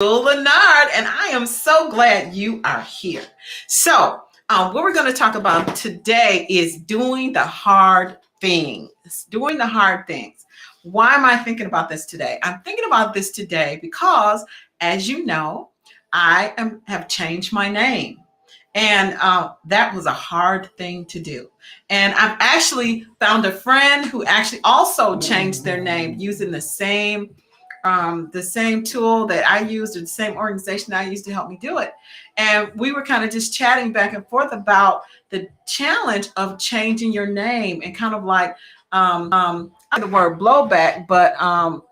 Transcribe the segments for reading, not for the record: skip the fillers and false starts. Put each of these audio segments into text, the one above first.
Leonard, and I am so glad you are here. So, what we're going to talk about today is doing the hard things. Doing the hard things. Why am I thinking about this today? I'm thinking about this today because, as you know, have changed my name. And that was a hard thing to do. And I've actually found a friend who actually also changed their name using the same tool that I used, or the same organization I used to help me do it. And we were kind of just chatting back and forth about the challenge of changing your name and kind of like the word blowback, but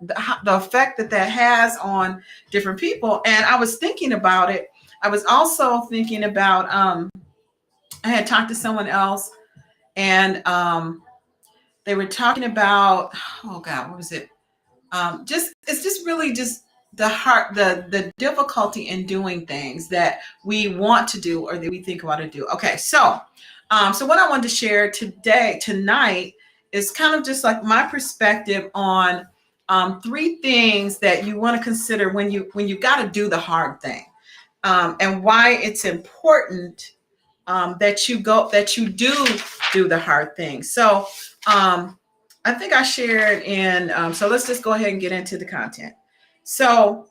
the effect that that has on different people. And I was thinking about it. I was also thinking about I had talked to someone else, and they were talking about, oh God, what was it? Just it's just really just the difficulty in doing things that we want to do or that we think about to do. Okay, so what I wanted to share tonight is kind of just like my perspective on three things that you want to consider when you got to do the hard thing, and why it's important that you do the hard thing. So I think I shared in, so let's just go ahead and get into the content. So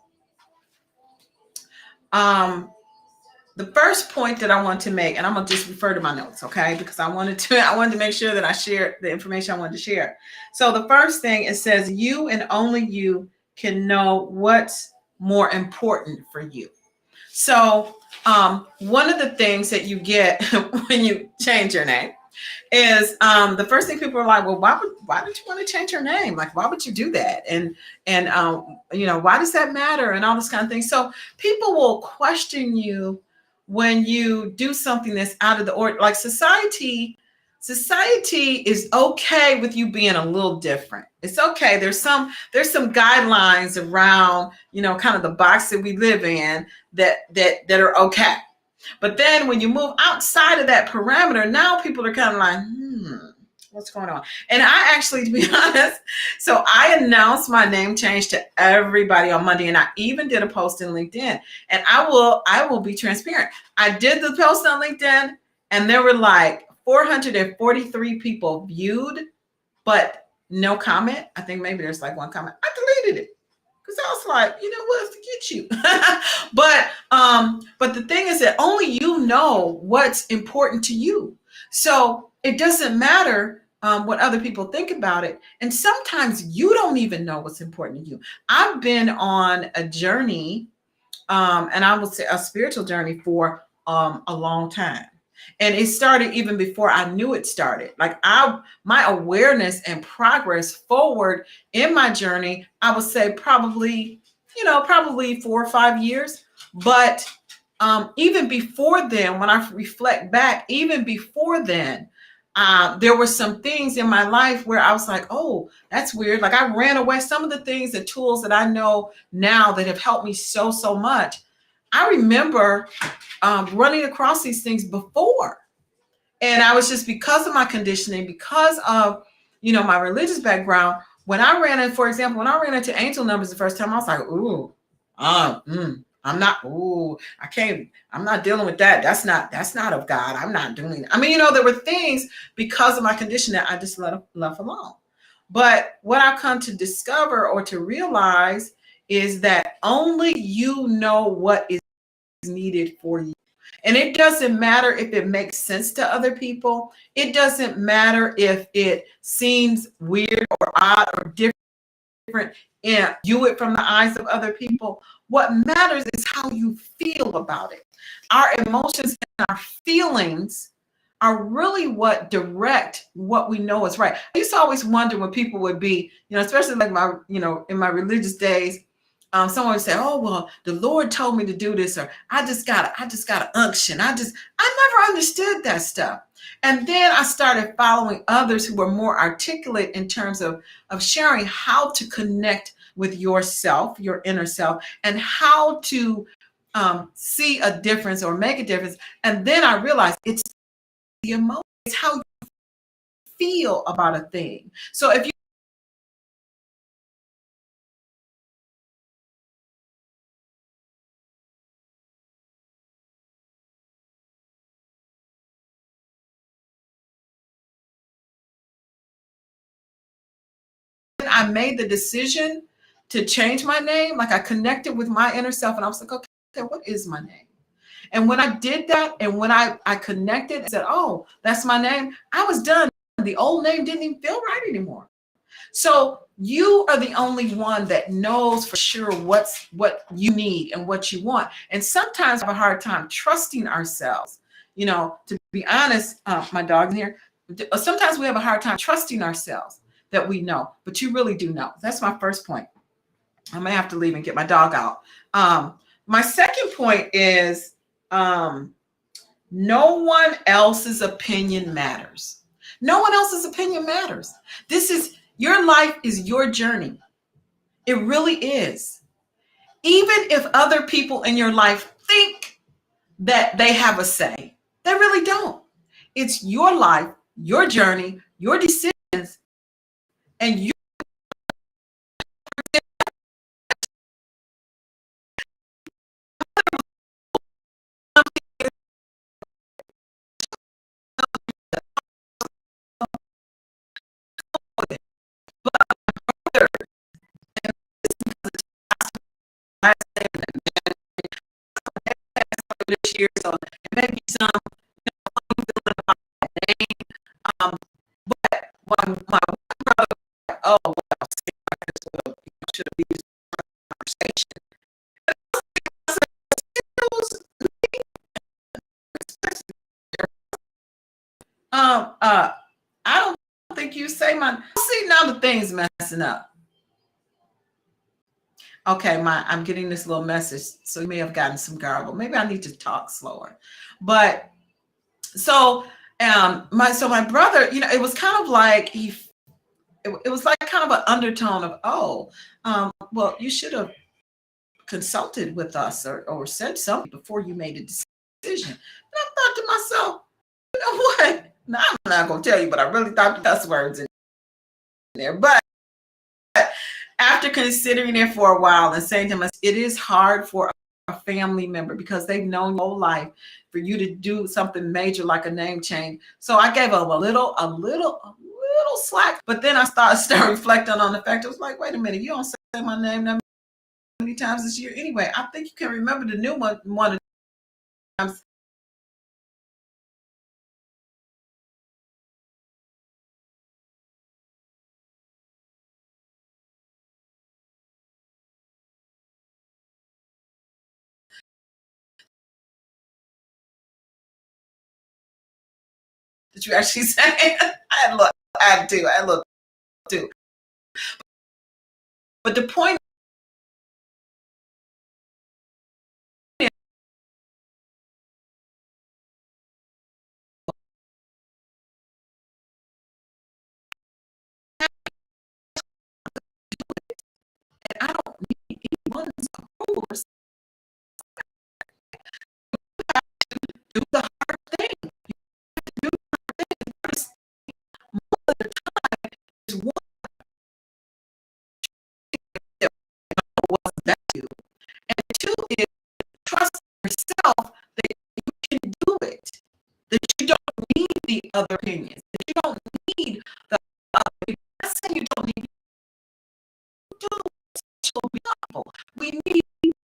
um, the first point that I want to make, and I'm gonna just refer to my notes, okay? Because I wanted to make sure that I shared the information I wanted to share. So the first thing, it says you and only you can know what's more important for you. So one of the things that you get when you change your name is the first thing people are like, well, why did you want to change your name? Like, why would you do that? And why does that matter? And all this kind of thing. So people will question you when you do something that's out of the order. Like society is okay with you being a little different. It's okay. There's some guidelines around, kind of the box that we live in that are okay. But then when you move outside of that parameter, now people are kind of like, what's going on? And I actually, to be honest, so I announced my name change to everybody on Monday, and I even did a post in LinkedIn. And I will be transparent. I did the post on LinkedIn, and there were like 443 people viewed, but no comment. I think maybe there's like one comment. I deleted it. Because I was like, you know what, forget you. But the thing is that only you know what's important to you. So it doesn't matter what other people think about it. And sometimes you don't even know what's important to you. I've been on a journey, and I would say a spiritual journey for a long time. And it started even before I knew it started. Like my awareness and progress forward in my journey, I would say probably 4 or 5 years. But even before then, when I reflect back, even before then, there were some things in my life where I was like, oh, that's weird. Like I ran away. Some of the things, the tools that I know now that have helped me so much. I remember running across these things before. And I was just, because of my conditioning, because of, my religious background, for example, when I ran into angel numbers the first time, I was like, ooh, I'm not, I can't, I'm not dealing with that. That's not of God. I'm not doing it. I mean, there were things because of my condition that I just left alone. But what I've come to discover or to realize is that only you know what is needed for you. And it doesn't matter if it makes sense to other people. It doesn't matter if it seems weird or odd or different and view it from the eyes of other people. What matters is how you feel about it. Our emotions and our feelings are really what direct what we know is right. I used to always wonder when people would be, especially like in my religious days, someone would say, "Oh, well, the Lord told me to do this," or I just got an unction. I never understood that stuff. And then I started following others who were more articulate in terms of sharing how to connect with yourself, your inner self, and how to see a difference or make a difference. And then I realized it's the emotion, it's how you feel about a thing. So if you I made the decision to change my name, like I connected with my inner self and I was like, okay, what is my name? And when I did that, and when I connected and said, oh, that's my name, I was done. The old name didn't even feel right anymore. So you are the only one that knows for sure what you need and what you want. And sometimes we have a hard time trusting ourselves. You know, to be honest, my dog's here. Sometimes we have a hard time trusting ourselves that we know, but you really do know. That's my first point. I may have to leave and get my dog out. My second point is no one else's opinion matters. No one else's opinion matters. This is your life, is your journey. It really is. Even if other people in your life think that they have a say, they really don't. It's your life, your journey, your decisions, and you. This year, so it may be some name, but my brother, oh well, should have used conversation. I don't think you say my. See, now the thing's messing up. Okay, I'm getting this little message, so you may have gotten some garble. Maybe I need to talk slower. But so my brother, you know, it was kind of like it was like kind of an undertone of, oh, well, you should have consulted with us or said something before you made a decision. And I thought to myself, you know what? Now I'm not gonna tell you, but I really thought the cuss words in there. But after considering it for a while and saying to myself, it is hard for a family member because they've known your whole life for you to do something major like a name change. So I gave them a little slack. But then I started reflecting on the fact. I was like, wait a minute, you don't say my name that many times this year anyway. I think you can remember the new one of the times. Did you actually say? I had to too. But the point is, I don't need anyone's approval. Do the hard thing. Do the thing. Most of the time is one that wasn't that you. And two is trust yourself that you can do it. That you don't need the other opinions. That you don't need the other opinions. I'm not saying you don't need people. We need people,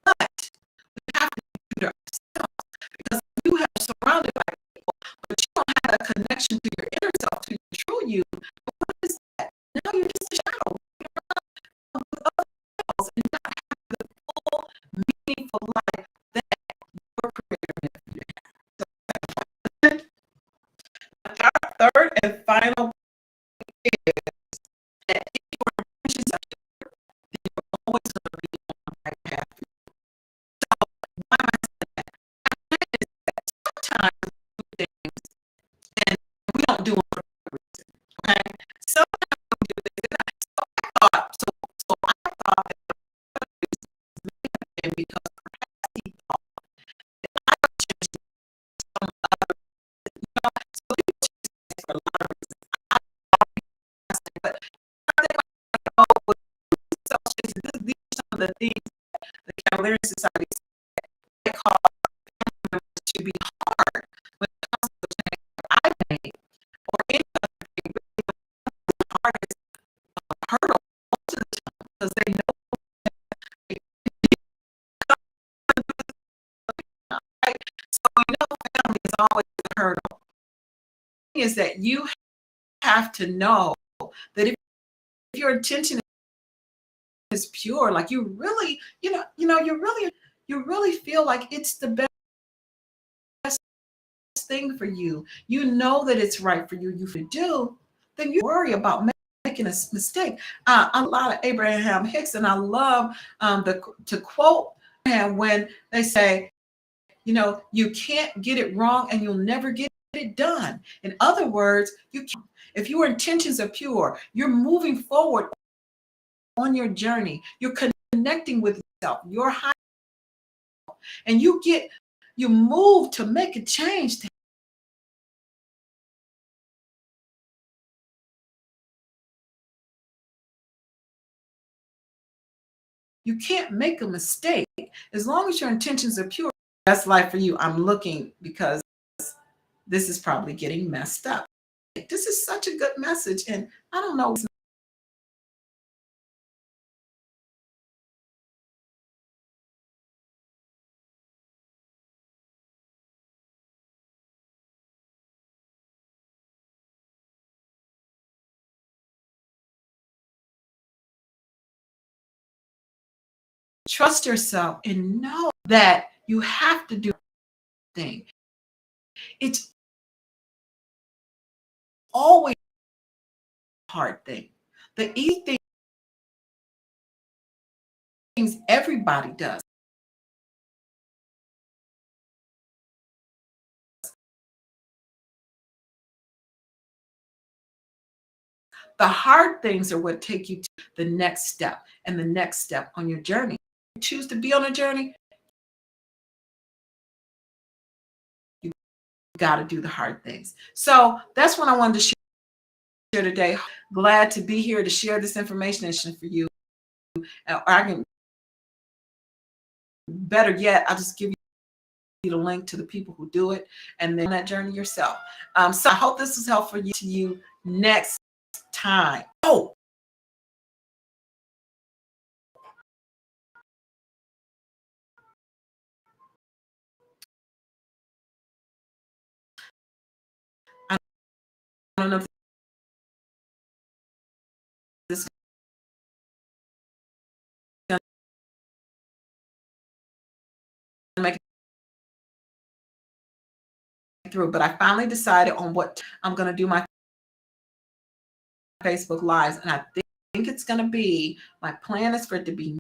but we have to do it ourselves because you have surrounded by people, but you don't have a connection to your inner self, to your true you. What is that? Now you're just a shadow of other selves and not have the full, meaningful life that your creator meant for you to have. So, third and final is that if your intentions are pure, then you're always going to be on the right path. So why am I saying that? Sometimes we do things and we don't do them for a reason. Okay. Sometimes we do things and I thought and because he thought I would change some other, you know, so people change for a lot of reasons. But I think these are some of the things the Cavalier Society they call to be hard when it comes to the change that I made or any other thing. The hardest is that you have to know that if your intention is pure, like you really, you really feel like it's the best thing for you. You know that it's right for you. You do, then you worry about making a mistake. A lot of Abraham Hicks, and I love to quote him when they say, you can't get it wrong and you'll never get it done. In other words, if your intentions are pure, you're moving forward on your journey, you're connecting with yourself, your high, and you move to make a change. You can't make a mistake as long as your intentions are pure. That's life for you. I'm looking because this is probably getting messed up. This is such a good message, and I don't know. Trust yourself and know that you have to do thing. It's always a hard thing. The easy things everybody does. The hard things are what take you to the next step and the next step on your journey. You choose to be on a journey, you got to do the hard things. So that's what I wanted to share today. Glad to be here to share this information for you. I can, better yet, I'll just give you the link to the people who do it and then that journey yourself. So I hope this was helpful to you next time. Oh, I don't know if this is going to make it through, but I finally decided on what I'm going to do my Facebook Lives, and I think it's going to be, my plan is for it to be